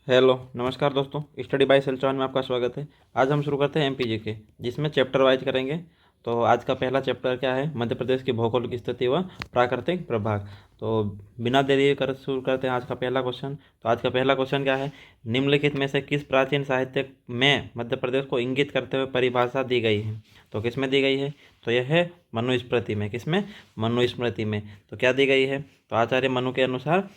Hello नमस्कार दोस्तों, study bye सेल्चॉन में आपका स्वागत है। आज हम शुरू करते हैं एमपीजी के, जिसमें चैप्टर वाइज करेंगे। तो आज का पहला चैप्टर क्या है? मध्य प्रदेश की भौगोलिक स्थिति व प्राकृतिक प्रभाग। तो बिना देरी कर शुरू करते हैं आज का पहला क्वेश्चन। तो आज का पहला क्वेश्चन क्या है? निम्नलिखित में से किस प्राचीन साहित्य में मध्य प्रदेश को इंगित करते हुए परिभाषा दी गई है? तो किस में दी गई है? तो यह है मनुस्मृति में। किसमें? मनुस्मृति में। तो क्या दी गई है? तो आचार्य मनु के अनुसार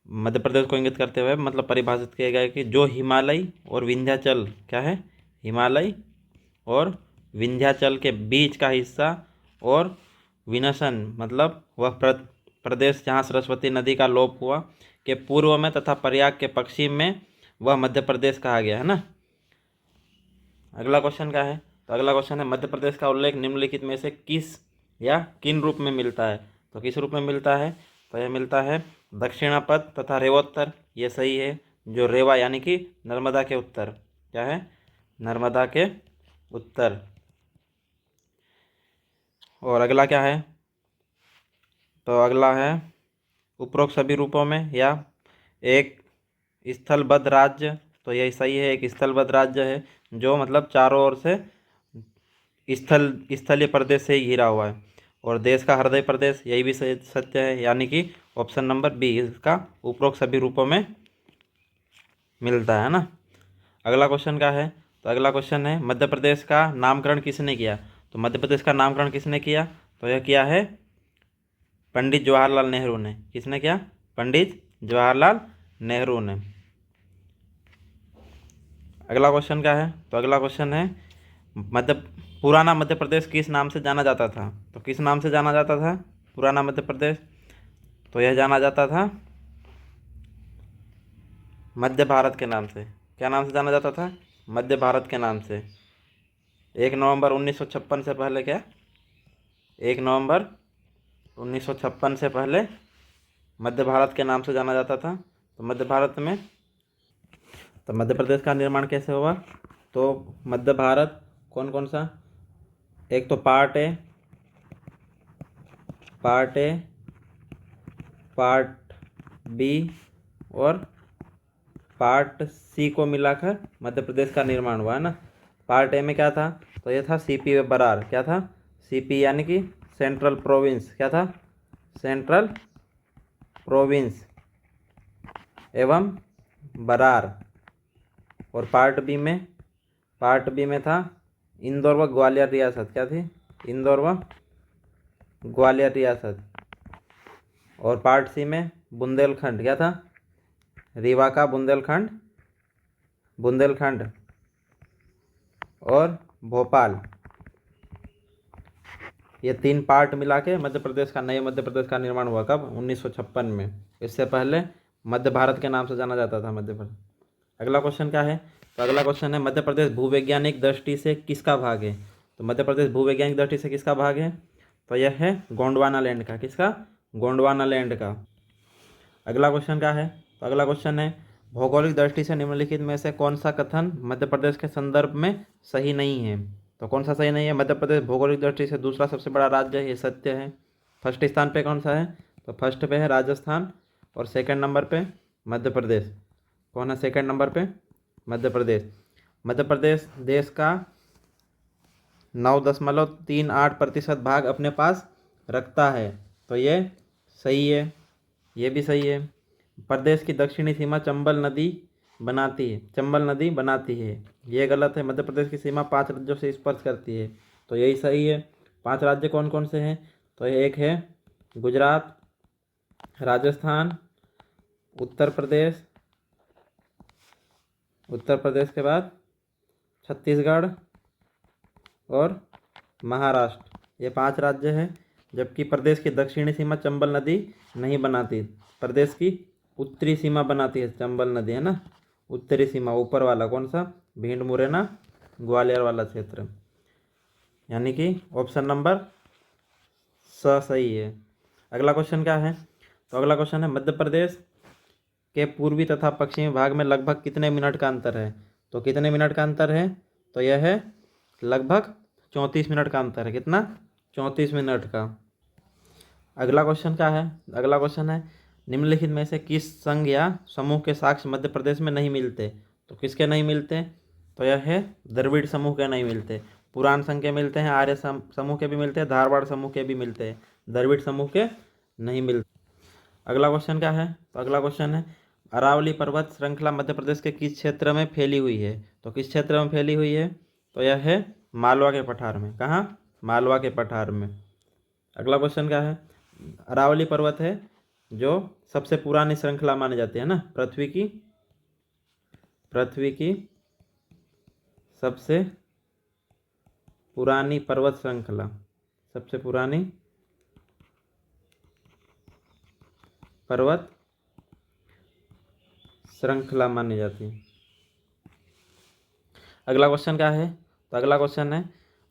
मध्य प्रदेश को इंगित करते हुए मतलब परिभाषित किया गया है कि जो हिमालय और विंध्याचल, क्या है? हिमालय और विंध्याचल के बीच का हिस्सा और विनसन मतलब वह प्रदेश जहाँ सरस्वती नदी का लोप हुआ के पूर्व में तथा प्रयाग के पश्चिम में, वह मध्य प्रदेश कहा गया है ना। अगला क्वेश्चन क्या है? तो अगला क्वेश्चन है, मध्य प्रदेश का उल्लेख निम्नलिखित में से किस या किन रूप में मिलता है? तो किस रूप में मिलता है? तो यह मिलता है दक्षिणापथ तथा रेवोत्तर। ये सही है। जो रेवा यानी कि नर्मदा के उत्तर, क्या है? नर्मदा के उत्तर। और अगला क्या है? तो अगला है उपरोक्त सभी रूपों में या एक स्थलबद्ध राज्य। तो यही सही है, एक स्थलबद्ध राज्य है जो मतलब चारों ओर से स्थलीय प्रदेश से ही घिरा हुआ है। और देश का हृदय प्रदेश, यही भी सत्य है, यानी कि ऑप्शन नंबर बी इसका उपरोक्त सभी रूपों में मिलता है ना। अगला क्वेश्चन क्या है? तो अगला क्वेश्चन है, मध्य प्रदेश का नामकरण किसने किया? तो मध्य प्रदेश का नामकरण किसने किया? तो यह किया है पंडित जवाहरलाल नेहरू ने। किसने किया? पंडित जवाहरलाल नेहरू ने। अगला क्वेश्चन क्या है? तो अगला क्वेश्चन है, मध्य पुराना मध्य प्रदेश किस नाम से जाना जाता था? तो किस नाम से जाना जाता था पुराना मध्य प्रदेश? तो यह जाना जाता था मध्य भारत के नाम से। क्या नाम से जाना जाता था? मध्य भारत के नाम से। 1 नवंबर 1956 से पहले क्या? 1 नवंबर 1956 से पहले मध्य भारत के नाम से जाना जाता था। तो मध्य भारत में तो मध्य प्रदेश का निर्माण कैसे हुआ? तो मध्य भारत कौन कौन सा? एक तो पार्ट ए, पार्ट बी और पार्ट सी को मिलाकर मध्य प्रदेश का निर्माण हुआ है ना। पार्ट ए में क्या था? तो ये था सीपी व बरार। क्या था? सीपी यानी कि सेंट्रल प्रोविंस। क्या था? सेंट्रल प्रोविंस एवं बरार। और पार्ट बी में था इंदौर व ग्वालियर रियासत। क्या थी? इंदौर व ग्वालियर रियासत। और पार्ट सी में बुंदेलखंड। क्या था? रीवा का बुंदेलखंड और भोपाल। ये 3 पार्ट मिला के मध्य प्रदेश का नए मध्य प्रदेश का निर्माण हुआ। कब? 1956 में। इससे पहले मध्य भारत के नाम से जाना जाता था मध्य प्रदेश। अगला क्वेश्चन क्या है? तो अगला क्वेश्चन है, मध्य प्रदेश भूवैज्ञानिक दृष्टि से किसका भाग है? तो मध्य प्रदेश भूवैज्ञानिक दृष्टि से किसका भाग है? तो यह है गोंडवाना लैंड का। किसका? गोंडवाना लैंड का। अगला क्वेश्चन क्या है? तो अगला क्वेश्चन है, भौगोलिक दृष्टि से निम्नलिखित में से कौन सा कथन मध्य प्रदेश के संदर्भ में सही नहीं है? तो कौन सा सही नहीं है? मध्य प्रदेश भौगोलिक दृष्टि से दूसरा सबसे बड़ा राज्य है, ये सत्य है। फर्स्ट स्थान पे कौन सा है? तो फर्स्ट पे है राजस्थान और सेकंड नंबर पे मध्य प्रदेश। कौन है सेकंड नंबर पे? मध्य प्रदेश। मध्य प्रदेश देश का 9.38% भाग अपने पास रखता है। तो ये सही है, ये भी सही है। प्रदेश की दक्षिणी सीमा चंबल नदी बनाती है। ये गलत है। मध्य प्रदेश की सीमा 5 राज्यों से स्पर्श करती है। तो यही सही है। 5 राज्य कौन कौन से हैं? तो एक है गुजरात, राजस्थान, उत्तर प्रदेश के बाद छत्तीसगढ़ और महाराष्ट्र। ये 5 राज्य हैं। जबकि प्रदेश की दक्षिणी सीमा चंबल नदी नहीं बनाती, प्रदेश की उत्तरी सीमा बनाती है चंबल नदी, है ना। उत्तरी सीमा ऊपर वाला कौन सा? भिंड मुरैना ग्वालियर वाला क्षेत्र, यानी कि ऑप्शन नंबर सही है। अगला क्वेश्चन क्या है? तो अगला क्वेश्चन है, मध्य प्रदेश के पूर्वी तथा पश्चिमी भाग में लगभग कितने मिनट का अंतर है? तो कितने मिनट का अंतर है? तो यह है लगभग 34 मिनट का अंतर है। कितना? 34 मिनट का। अगला क्वेश्चन क्या है? अगला क्वेश्चन है, निम्नलिखित में से किस संघ या समूह के साक्ष्य मध्य प्रदेश में नहीं मिलते? तो किसके नहीं मिलते? तो यह है द्रविड़ समूह के नहीं मिलते। पुराण संघ के मिलते हैं, आर्य समूह के भी मिलते हैं, धारवाड़ समूह के भी मिलते हैं, द्रविड़ समूह के नहीं मिलते। अगला क्वेश्चन क्या है? तो अगला क्वेश्चन है अरावली पर्वत श्रृंखला मध्य प्रदेश के किस क्षेत्र में फैली हुई है? तो किस क्षेत्र में फैली हुई है? तो यह है मालवा के पठार में। कहाँ? मालवा के पठार में। अगला क्वेश्चन क्या है? अरावली पर्वत है जो सबसे पुरानी श्रृंखला मानी जाती है ना, पृथ्वी की सबसे पुरानी पर्वत श्रृंखला, सबसे पुरानी पर्वत श्रृंखला मानी जाती है। अगला क्वेश्चन क्या है? तो अगला क्वेश्चन है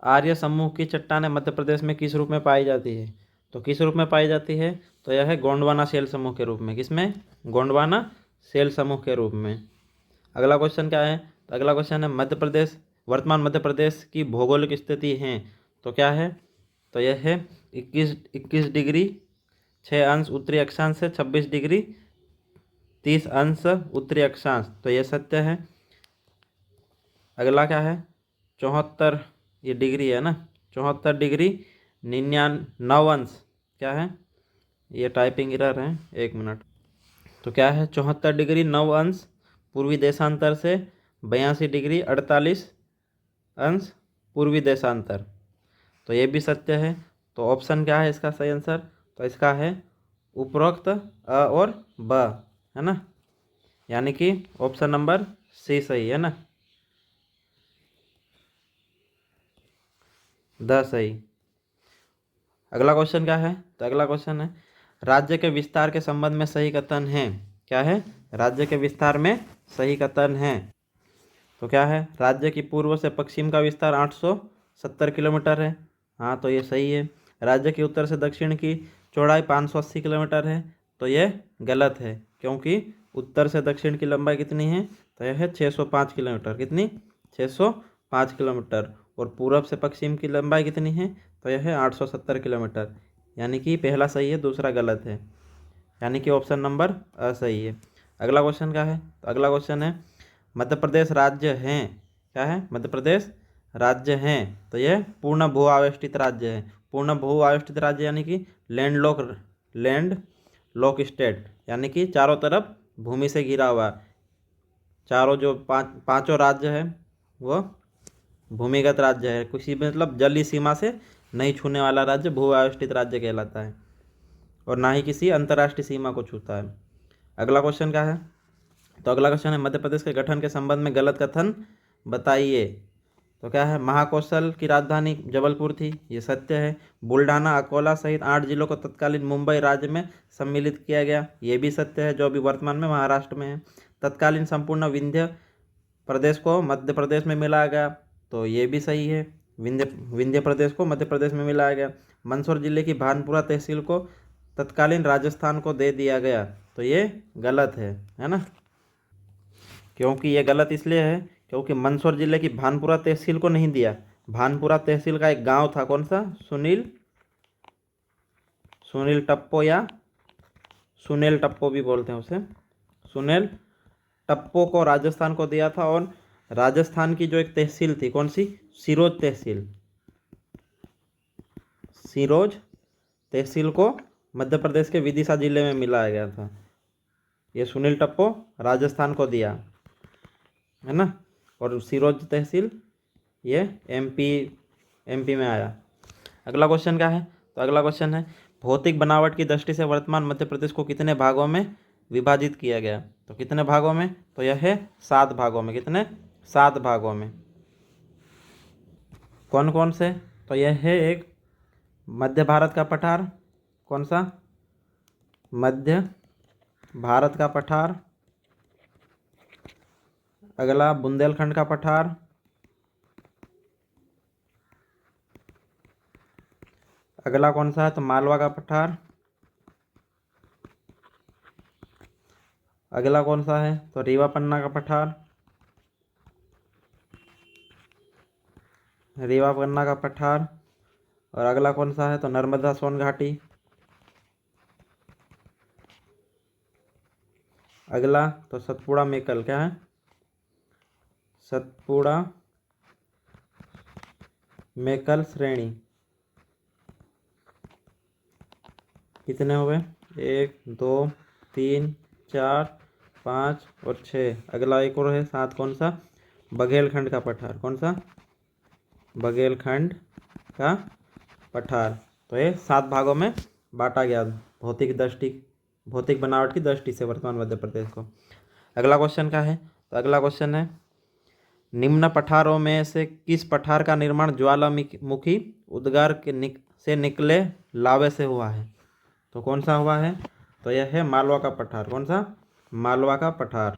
आर्य समूह की चट्टानें मध्य प्रदेश में किस रूप में पाई जाती है? तो किस रूप में पाई जाती है? तो यह है गोंडवाना शैल समूह के रूप में। किसमें? गोंडवाना शैल समूह के रूप में। अगला क्वेश्चन क्या है? तो अगला क्वेश्चन है मध्य प्रदेश, वर्तमान मध्य प्रदेश की भौगोलिक स्थिति है तो क्या है? तो यह है 21 डिग्री 6 अंश उत्तरी अक्षांश से 26 डिग्री 30 अंश उत्तरी अक्षांश। तो यह सत्य है। अगला क्या है? 74, ये डिग्री है ना, 74 डिग्री 99 अंश। क्या है? ये टाइपिंग एरर है, 1 मिनट। तो क्या है? 74 डिग्री 9 अंश पूर्वी देशांतर से 82 डिग्री 48 अंश पूर्वी देशांतर। तो ये भी सत्य है। तो ऑप्शन क्या है इसका सही आंसर? तो इसका है उपरोक्त अ और ब, है ना, यानी कि ऑप्शन नंबर सी सही है ना, द सही। अगला क्वेश्चन क्या है? तो अगला क्वेश्चन है राज्य के विस्तार के संबंध में सही कथन है। क्या है? राज्य के विस्तार में सही कथन है। तो क्या है? राज्य की पूर्व से पश्चिम का विस्तार 870 किलोमीटर है। हाँ, तो ये सही है। राज्य की उत्तर से दक्षिण की चौड़ाई 580 किलोमीटर है। तो ये गलत है, क्योंकि उत्तर से दक्षिण की लंबाई कितनी है? तो यह है 605 किलोमीटर। कितनी? 605 किलोमीटर। और पूरब से पश्चिम की लंबाई कितनी है? तो यह है 870 किलोमीटर। यानी कि पहला सही है, दूसरा गलत है, यानी कि ऑप्शन नंबर सही है। अगला क्वेश्चन क्या है? तो अगला क्वेश्चन है मध्य प्रदेश राज्य हैं। क्या है? मध्य प्रदेश राज्य हैं तो यह पूर्ण भू आवेष्टित राज्य है। पूर्ण भू आवेष्टित राज्य यानी कि लैंड लॉक स्टेट, यानी कि चारों तरफ भूमि से घिरा हुआ। चारों जो पांचों राज्य है वो भूमिगत राज्य है, किसी मतलब जलीय सीमा से नहीं छूने वाला राज्य भू आवेष्टित राज्य कहलाता है, और ना ही किसी अंतर्राष्ट्रीय सीमा को छूता है। अगला क्वेश्चन क्या है? तो अगला क्वेश्चन है मध्य प्रदेश के गठन के संबंध में गलत कथन बताइए। तो क्या है? महाकौशल की राजधानी जबलपुर थी, ये सत्य है। बुल्ढाना, अकोला सहित 8 जिलों को तत्कालीन मुंबई राज्य में सम्मिलित किया गया, ये भी सत्य है, जो अभी वर्तमान में महाराष्ट्र में है। तत्कालीन संपूर्ण विंध्य प्रदेश को मध्य प्रदेश में मिलाया गया, तो ये भी सही है। विंध्य प्रदेश को मध्य प्रदेश में मिलाया गया। मंदसौर जिले की भानपुरा तहसील को तत्कालीन राजस्थान को दे दिया गया, तो ये गलत है ना। क्योंकि ये गलत इसलिए है क्योंकि मंदसौर जिले की भानपुरा तहसील को नहीं दिया। भानपुरा तहसील का एक गांव था, कौन सा? सुनील टप्पो, या सुनेल टप्पो भी बोलते हैं उसे, सुनेल टप्पो को राजस्थान को दिया था। और राजस्थान की जो एक तहसील थी, कौन सी? सिरोज तहसील, सिरोज तहसील को मध्य प्रदेश के विदिशा जिले में मिलाया गया था। ये सुनील टप्पो राजस्थान को दिया, है ना, और सिरोज तहसील ये एमपी में आया। अगला क्वेश्चन क्या है? तो अगला क्वेश्चन है भौतिक बनावट की दृष्टि से वर्तमान मध्य प्रदेश को कितने भागों में विभाजित किया गया? तो कितने भागों में? तो यह है 7 भागों में। कितने? 7 भागों में। कौन कौन से? तो यह है एक मध्य भारत का पठार, कौन सा? मध्य भारत का पठार। अगला बुंदेलखंड का पठार। अगला कौन सा है? तो मालवा का पठार। अगला कौन सा है? तो रीवा पन्ना का पठार, रीवा पन्ना का पठार। और अगला कौन सा है? तो नर्मदा सोन घाटी। अगला तो सतपुड़ा मेकल क्या है, सतपुड़ा मेकल श्रेणी कितने हुए, 1 2 3 4 5 और 6। अगला एक और है 7, कौन सा, बघेलखंड का पठार, कौन सा, बघेलखंड का पठार। तो ये 7 भागों में बांटा गया भौतिक बनावट की दृष्टि से वर्तमान मध्य प्रदेश को। अगला क्वेश्चन क्या है, तो अगला क्वेश्चन है निम्न पठारों में से किस पठार का निर्माण ज्वालामुखी उद्गार से निकले लावे से हुआ है। तो कौन सा हुआ है, तो यह है मालवा का पठार, कौन सा, मालवा का पठार।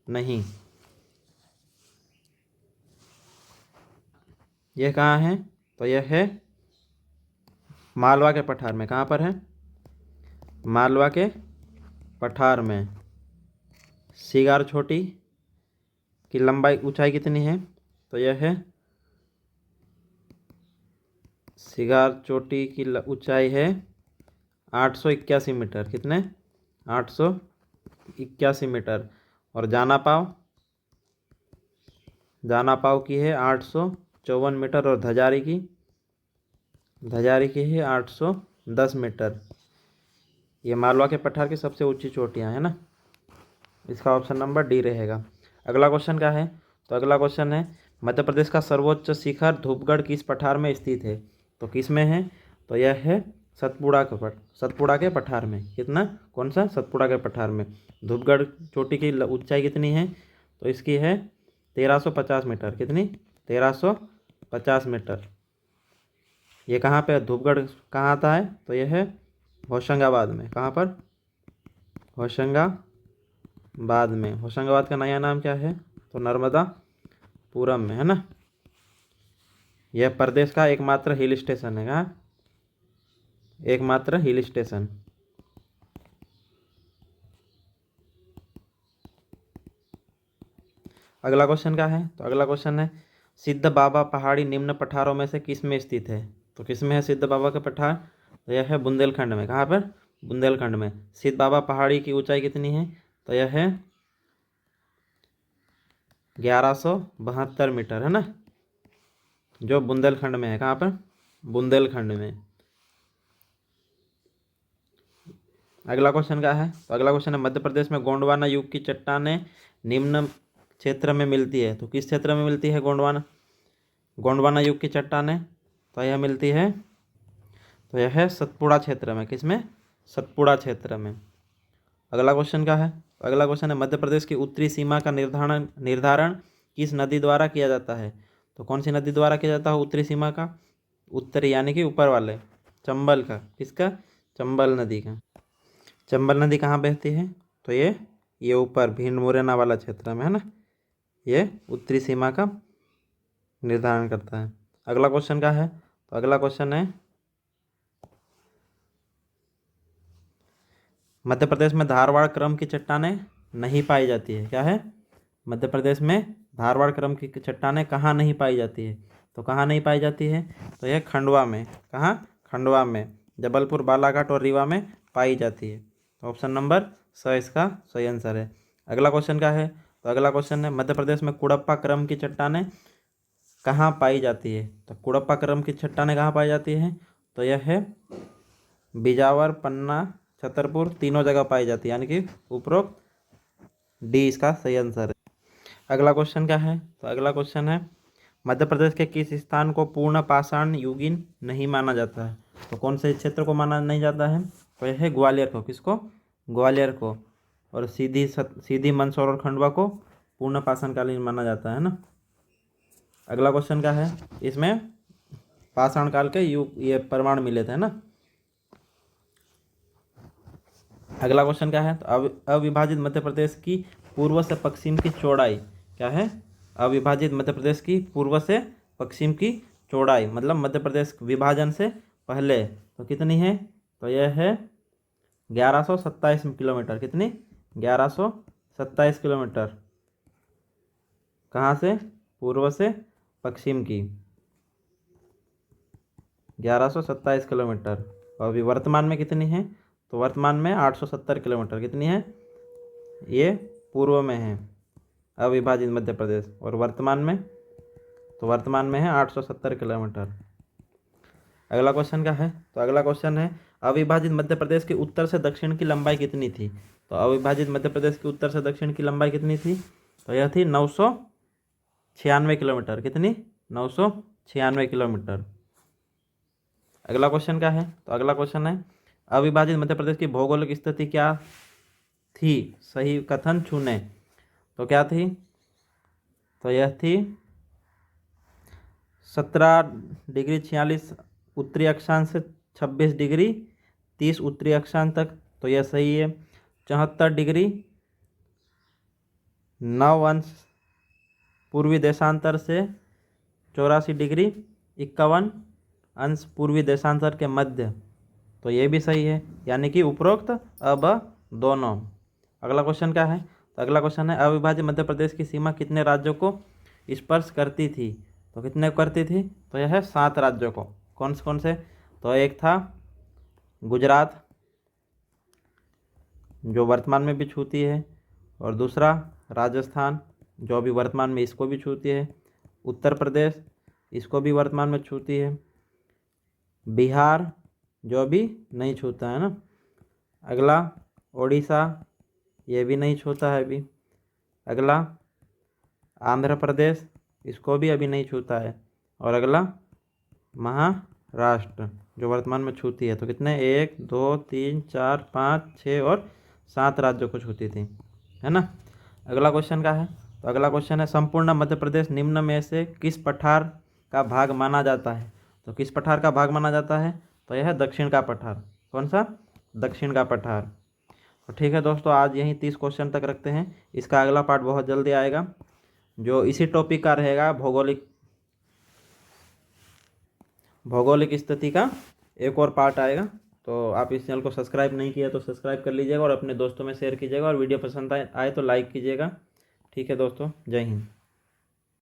नहीं, यह कहाँ है, तो यह है मालवा के पठार में। कहाँ पर है, मालवा के पठार में। सिगार चोटी की लंबाई ऊंचाई कितनी है, तो यह है, सिगार चोटी की ऊंचाई है 881 मीटर। कितने, 881 मीटर। और जाना पाव की है 854 मीटर। और धजारी की है 810 मीटर। ये मालवा के पठार की सबसे ऊंची चोटियां है ना। इसका ऑप्शन नंबर डी रहेगा। अगला क्वेश्चन क्या है, तो अगला क्वेश्चन है मध्य प्रदेश का सर्वोच्च शिखर धूपगढ़ किस पठार में स्थित है। तो किस में है, तो यह है सतपुड़ा के पठार में। कितना, कौन सा, सतपुड़ा के पठार में। धूपगढ़ चोटी की ऊंचाई कितनी है, तो इसकी है 1350 मीटर। कितनी, 1350 मीटर। ये कहाँ पे, धूपगढ़ कहाँ आता है, तो यह है होशंगाबाद में। कहाँ पर, होशंगाबाद में। होशंगाबाद का नया नाम क्या है, तो नर्मदापुरम में है ना। यह प्रदेश का एकमात्र हिल स्टेशन है। कहाँ, एकमात्र हिल स्टेशन। अगला क्वेश्चन क्या है, तो अगला क्वेश्चन है सिद्ध बाबा पहाड़ी निम्न पठारों में से किस में स्थित है। तो किस में है सिद्ध बाबा का पठार, तो यह है बुंदेलखंड में। कहाँ पर, बुंदेलखंड में। सिद्ध बाबा पहाड़ी की ऊंचाई कितनी है, तो यह है 1172 मीटर है ना, जो बुंदेलखंड में है। कहाँ पर, बुंदेलखंड में। अगला क्वेश्चन क्या है, तो अगला क्वेश्चन है मध्य प्रदेश में गोंडवाना युग की चट्टानें निम्न क्षेत्र में मिलती है। तो किस क्षेत्र में मिलती है गोंडवाना युग की चट्टानें, तो यह मिलती है, तो यह है सतपुड़ा क्षेत्र में। किसमें, सतपुड़ा क्षेत्र में। अगला क्वेश्चन क्या है, तो अगला क्वेश्चन है मध्य प्रदेश की उत्तरी सीमा का निर्धारण किस नदी द्वारा किया जाता है। तो कौन सी नदी द्वारा किया जाता है उत्तरी सीमा का, उत्तरी यानी कि ऊपर वाले, चंबल का। किसका, चंबल नदी का। चंबल नदी कहाँ बहती है, तो ये ऊपर भीड़ मुरैना वाला क्षेत्र में है ना। ये उत्तरी सीमा का निर्धारण करता है। अगला क्वेश्चन क्या है, तो अगला क्वेश्चन है मध्य प्रदेश में धारवाड़ क्रम की चट्टानें नहीं पाई जाती है। क्या है, मध्य प्रदेश में धारवाड़ क्रम की चट्टानें कहाँ नहीं पाई जाती है। तो कहाँ नहीं पाई जाती है, तो यह खंडवा में। कहाँ, खंडवा में। जबलपुर, बालाघाट और रीवा में पाई जाती है। तो ऑप्शन नंबर स इसका सही आंसर है। अगला क्वेश्चन क्या है, तो अगला क्वेश्चन है मध्य प्रदेश में कुड़प्पा क्रम की चट्टानें कहाँ पाई जाती है। तो कुड़प्पा क्रम की चट्टानें कहाँ पाई जाती है, तो यह है बिजावर, पन्ना, छतरपुर, तीनों जगह पाई जाती है, यानी कि उपरोक्त डी इसका सही आंसर है। अगला क्वेश्चन क्या है, तो अगला क्वेश्चन है मध्य प्रदेश के किस स्थान को पूर्ण पाषाण युगीन नहीं माना जाता है। तो कौन से क्षेत्र को माना नहीं जाता है, तो यह है ग्वालियर को। किसको, ग्वालियर को। और सीधी मंदसौर और खंडवा को पूर्ण पाषाणकालीन माना जाता है ना। अगला क्वेश्चन क्या है, इसमें पाषाण काल के युग ये प्रमाण मिले थे ना। अगला क्वेश्चन क्या है, तो अविभाजित मध्य प्रदेश की पूर्व से पश्चिम की चौड़ाई क्या है, अविभाजित मध्य प्रदेश की पूर्व से पश्चिम की चौड़ाई, मतलब मध्य प्रदेश विभाजन से पहले तो कितनी है, तो यह है 1127 किलोमीटर। कितनी, 1127 किलोमीटर। कहाँ से, पूर्व से पश्चिम की 1127 किलोमीटर। और अभी वर्तमान में कितनी है, तो वर्तमान में 870 किलोमीटर। कितनी है, ये पूर्व में है अविभाजित मध्य प्रदेश, और वर्तमान में, तो वर्तमान में है 870 किलोमीटर। अगला क्वेश्चन क्या है, तो अगला क्वेश्चन है अविभाजित मध्य प्रदेश के उत्तर से दक्षिण की लंबाई कितनी थी। तो अविभाजित मध्य प्रदेश के उत्तर से दक्षिण की लंबाई कितनी थी, तो यह थी 996 किलोमीटर। कितनी, 996 किलोमीटर। अगला क्वेश्चन क्या है, तो अगला क्वेश्चन है अविभाजित मध्य प्रदेश की भौगोलिक स्थिति क्या थी, सही कथन चुने। तो क्या थी, तो यह थी 17 डिग्री 46 उत्तरी अक्षांश से 26 डिग्री 30 उत्तरी अक्षांश तक, तो यह सही है। 74 डिग्री 9 अंश पूर्वी देशांतर से 84 डिग्री 51 अंश पूर्वी देशांतर के मध्य, तो ये भी सही है, यानी कि उपरोक्त अब दोनों। अगला क्वेश्चन क्या है, तो अगला क्वेश्चन है अविभाजित मध्य प्रदेश की सीमा कितने राज्यों को स्पर्श करती थी। तो कितने करती थी, तो यह है 7 राज्यों को। कौन से, तो एक था गुजरात, जो वर्तमान में भी छूती है, और दूसरा राजस्थान, जो अभी वर्तमान में इसको भी छूती है, उत्तर प्रदेश, इसको भी वर्तमान में छूती है, बिहार, जो अभी नहीं छूता है ना, अगला उड़ीसा, ये भी नहीं छूता है अभी, अगला आंध्र प्रदेश, इसको भी अभी नहीं छूता है, और अगला महाराष्ट्र, जो वर्तमान में छूती है। तो कितने, 1 2 3 4 5 6 और 7 राज्यों को छूती थी, है ना। अगला क्वेश्चन क्या है, तो अगला क्वेश्चन है संपूर्ण मध्य प्रदेश निम्न में से किस पठार का भाग माना जाता है। तो किस पठार का भाग माना जाता है, तो यह है दक्षिण का पठार। कौन सा, दक्षिण का पठार। तो ठीक है दोस्तों, आज यहीं 30 क्वेश्चन तक रखते हैं। इसका अगला पार्ट बहुत जल्दी आएगा, जो इसी टॉपिक का रहेगा, भौगोलिक स्थिति का एक और पार्ट आएगा। तो आप इस चैनल को सब्सक्राइब नहीं किया तो सब्सक्राइब कर लीजिएगा, और अपने दोस्तों में शेयर कीजिएगा, और वीडियो पसंद आए तो लाइक कीजिएगा। ठीक है दोस्तों, जय हिंद।